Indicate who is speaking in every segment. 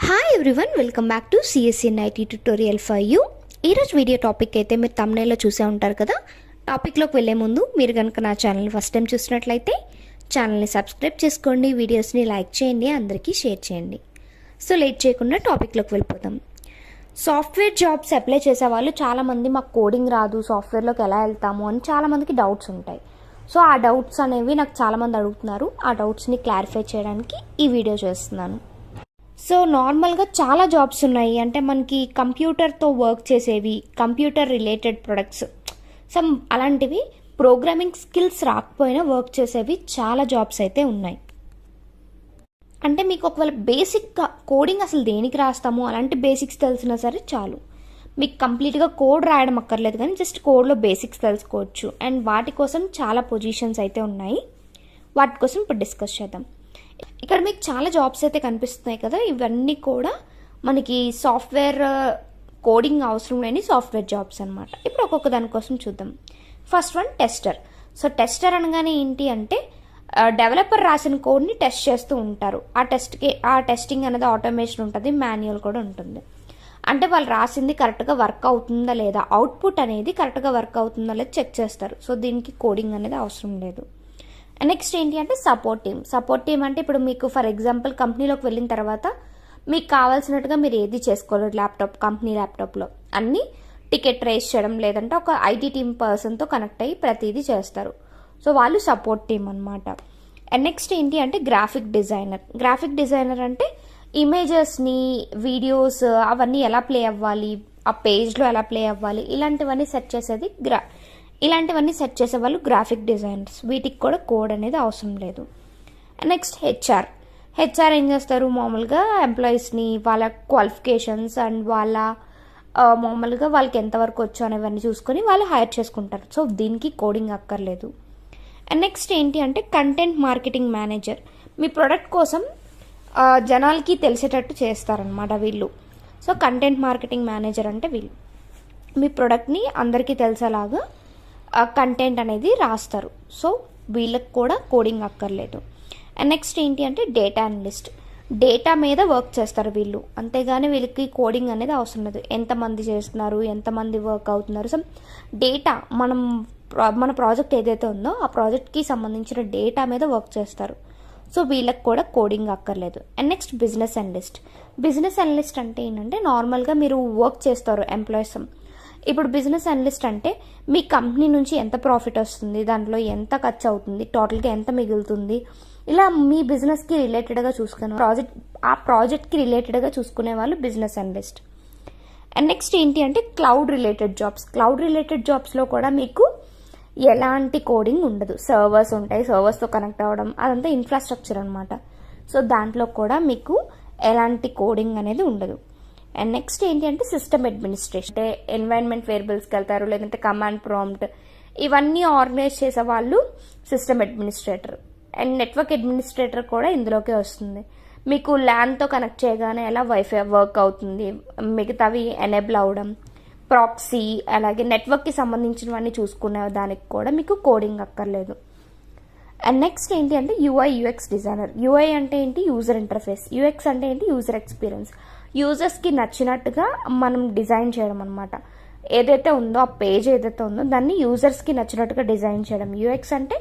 Speaker 1: Hi everyone, welcome back to CSC ninety tutorial for you. ఈరోజు video topic అయితే మీరు తమ్నేల్లో చూసే ఉంటారు కదా. టాపిక్లోకి వెళ్ళే ముందు మీరు కనుక నా ఛానల్ ఫస్ట్ టైం చూసినట్లయితే ఛానల్ని సబ్స్క్రైబ్ చేసుకోండి, వీడియోస్ని లైక్ చేయండి, అందరికీ షేర్ చేయండి. సో లేట్ చేయకుండా టాపిక్లోకి వెళ్ళిపోదాం. సాఫ్ట్వేర్ జాబ్స్ అప్లై చేసే వాళ్ళు చాలామంది మాకు కోడింగ్ రాదు, సాఫ్ట్వేర్లోకి ఎలా వెళ్తాము అని చాలామందికి డౌట్స్ ఉంటాయి. సో ఆ డౌట్స్ అనేవి నాకు చాలామంది అడుగుతున్నారు. ఆ డౌట్స్ని క్లారిఫై చేయడానికి ఈ వీడియో చేస్తున్నాను. సో నార్మల్గా చాలా జాబ్స్ ఉన్నాయి, అంటే మనకి కంప్యూటర్తో వర్క్ చేసేవి, కంప్యూటర్ రిలేటెడ్ ప్రొడక్ట్స్ సమ్ అలాంటివి, ప్రోగ్రామింగ్ స్కిల్స్ రాకపోయినా వర్క్ చేసేవి చాలా జాబ్స్ అయితే ఉన్నాయి. అంటే మీకు ఒకవేళ బేసిక్గా కోడింగ్ అసలు దేనికి రాస్తాము అలాంటి బేసిక్స్ తెలిసినా సరే చాలు, మీకు కంప్లీట్గా కోడ్ రాయడం అక్కర్లేదు, కానీ జస్ట్ కోడ్లో బేసిక్స్ తెలుసుకోవచ్చు. అండ్ వాటి కోసం చాలా పొజిషన్స్ అయితే ఉన్నాయి, వాటి కోసం ఇప్పుడు డిస్కస్ చేద్దాం. ఇక్కడ మీకు చాలా జాబ్స్ అయితే కనిపిస్తున్నాయి కదా, ఇవన్నీ కూడా మనకి సాఫ్ట్వేర్ కోడింగ్ అవసరం లేని సాఫ్ట్వేర్ జాబ్స్ అనమాట. ఇప్పుడు ఒక్కొక్క దానికోసం చూద్దాం. First one tester. So tester అనగానే ఏంటి అంటే డెవలపర్ రాసిన కోడ్ని టెస్ట్ చేస్తూ ఉంటారు. ఆ టెస్టింగ్ అనేది ఆటోమేషన్ ఉంటుంది, మాన్యువల్ కూడా ఉంటుంది. అంటే వాళ్ళు రాసింది కరెక్ట్గా వర్క్ అవుతుందా లేదా, అవుట్పుట్ అనేది కరెక్ట్గా వర్క్ అవుతుందా లేదా చెక్ చేస్తారు. సో దీనికి కోడింగ్ అనేది అవసరం లేదు. నెక్స్ట్ ఏంటి అంటే సపోర్ట్ టీమ్ అంటే ఇప్పుడు మీకు ఫర్ ఎగ్జాంపుల్ కంపెనీలోకి వెళ్ళిన తర్వాత మీకు కావాల్సినట్టుగా మీరు ఏది చేసుకోలేరు, కంపెనీ ల్యాప్టాప్లో అన్నీ టికెట్ రేస్ చేయడం, లేదంటే ఒక ఐటీ టీమ్ పర్సన్తో కనెక్ట్ అయ్యి ప్రతిదీ చేస్తారు. సో వాళ్ళు సపోర్ట్ టీమ్ అనమాట. నెక్స్ట్ ఏంటి అంటే గ్రాఫిక్ డిజైనర్ అంటే ఇమేజెస్ని, వీడియోస్ అవన్నీ ఎలా ప్లే అవ్వాలి, ఆ పేజ్లో ఎలా ప్లే అవ్వాలి, ఇలాంటివన్నీ సెట్ చేసే వాళ్ళు గ్రాఫిక్ డిజైనర్స్. వీటికి కూడా కోడ్ అనేది అవసరం లేదు. నెక్స్ట్ హెచ్ఆర్ ఏం చేస్తారు, మామూలుగా ఎంప్లాయీస్ని వాళ్ళ క్వాలిఫికేషన్స్ అండ్ వాళ్ళ మామూలుగా వాళ్ళకి ఎంతవరకు వచ్చు అనేవన్నీ చూసుకొని వాళ్ళు హైర్ చేసుకుంటారు. సో దీనికి కోడింగ్ అక్కర్లేదు. అండ్ నెక్స్ట్ ఏంటి అంటే కంటెంట్ మార్కెటింగ్ మేనేజర్. మీ ప్రొడక్ట్ కోసం జనాలకి తెలిసేటట్టు చేస్తారనమాట వీళ్ళు. సో కంటెంట్ మార్కెటింగ్ మేనేజర్ అంటే వీళ్ళు మీ ప్రొడక్ట్ని అందరికీ తెలిసేలాగా కంటెంట్ అనేది రాస్తారు. సో వీళ్ళకి కూడా కోడింగ్ అక్కర్లేదు. అండ్ నెక్స్ట్ ఏంటి అంటే డేటా అనలిస్ట్. డేటా మీద వర్క్ చేస్తారు వీళ్ళు, అంతేగాని వీళ్ళకి కోడింగ్ అనేది అవసరం లేదు. ఎంతమంది చేస్తున్నారు, ఎంతమంది వర్క్ అవుతున్నారు, సో డేటా మన ప్రాజెక్ట్ ఏదైతే ఉందో ఆ ప్రాజెక్ట్కి సంబంధించిన డేటా మీద వర్క్ చేస్తారు. సో వీళ్ళకి కూడా కోడింగ్ అక్కర్లేదు. అండ్ నెక్స్ట్ బిజినెస్ అనలిస్ట్ అంటే ఏంటంటే నార్మల్గా మీరు వర్క్ చేస్తారు ఎంప్లాయీస్. ఇప్పుడు బిజినెస్ అనలిస్ట్ అంటే మీ కంపెనీ నుంచి ఎంత ప్రాఫిట్ వస్తుంది, దాంట్లో ఎంత ఖర్చు అవుతుంది, టోటల్గా ఎంత మిగులుతుంది, ఇలా మీ బిజినెస్కి రిలేటెడ్గా ఆ ప్రాజెక్ట్కి రిలేటెడ్గా చూసుకునే వాళ్ళు బిజినెస్ అనలిస్ట్. అండ్ నెక్స్ట్ ఏంటి అంటే క్లౌడ్ రిలేటెడ్ జాబ్స్లో కూడా మీకు ఎలాంటి కోడింగ్ ఉండదు. సర్వర్స్ ఉంటాయి, సర్వర్స్తో కనెక్ట్ అవ్వడం, అదంతా ఇన్ఫ్రాస్ట్రక్చర్ అనమాట. సో దాంట్లో కూడా మీకు ఎలాంటి కోడింగ్ అనేది ఉండదు. అండ్ నెక్స్ట్ ఏంటి అంటే సిస్టమ్ అడ్మినిస్ట్రేషన్. అంటే ఎన్వైరన్మెంట్ వేరియబుల్స్కి వెళ్తారు, లేదంటే కమాండ్ ప్రాంప్ట్ ఇవన్నీ ఆర్గనైజ్ చేసే వాళ్ళు system administrator. And network administrator కూడా ఇందులోకే వస్తుంది. మీకు ల్యాన్తో కనెక్ట్ చేయగానే ఎలా వైఫై వర్క్ అవుతుంది, మిగతావి ఎనేబుల్ అవ్వడం, ప్రాక్సీ, అలాగే నెట్వర్క్కి సంబంధించినవన్నీ చూసుకునే దానికి కూడా మీకు కోడింగ్ అక్కర్లేదు. అండ్ నెక్స్ట్ ఏంటి అంటే యూఐ/యూఎక్స్ డిజైనర్. యూఐ అంటే ఏంటి, యూజర్ ఇంటర్ఫేస్. యూఎక్స్ అంటే ఏంటి, యూజర్ ఎక్స్పీరియన్స్. యూజర్స్కి నచ్చినట్టుగా మనం డిజైన్ చేయడం అనమాట. ఏదైతే ఉందో ఆ పేజ్ ఏదైతే ఉందో దాన్ని యూజర్స్కి నచ్చినట్టుగా డిజైన్ చేయడం. యూఎక్స్ అంటే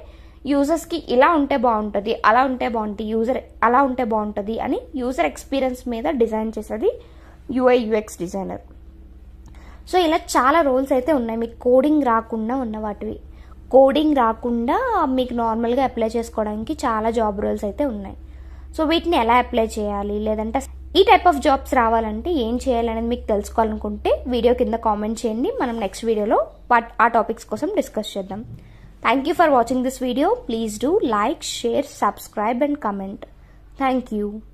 Speaker 1: యూజర్స్కి ఇలా ఉంటే బాగుంటుంది, అలా ఉంటే బాగుంటుంది, అలా ఉంటే బాగుంటుంది అని యూజర్ ఎక్స్పీరియన్స్ మీద డిజైన్ చేసేది యూఐ/యూఎక్స్ డిజైనర్. సో ఇలా చాలా రోల్స్ అయితే ఉన్నాయి మీకు కోడింగ్ రాకుండా ఉన్న వాటివి. కోడింగ్ రాకుండా మీకు నార్మల్గా అప్లై చేసుకోవడానికి చాలా జాబ్ రోల్స్ అయితే ఉన్నాయి. సో వీటిని ఎలా అప్లై చేయాలి, లేదంటే ఈ టైప్ ఆఫ్ జాబ్స్ రావాలంటే ఏం చేయాలనేది మీకు తెలుసుకోవాలనుకుంటే వీడియో కింద కామెంట్ చేయండి. మనం నెక్స్ట్ వీడియోలో ఆ టాపిక్స్ కోసం డిస్కస్ చేద్దాం. Thank you for watching this video. Please do like, share, subscribe and comment. Thank you.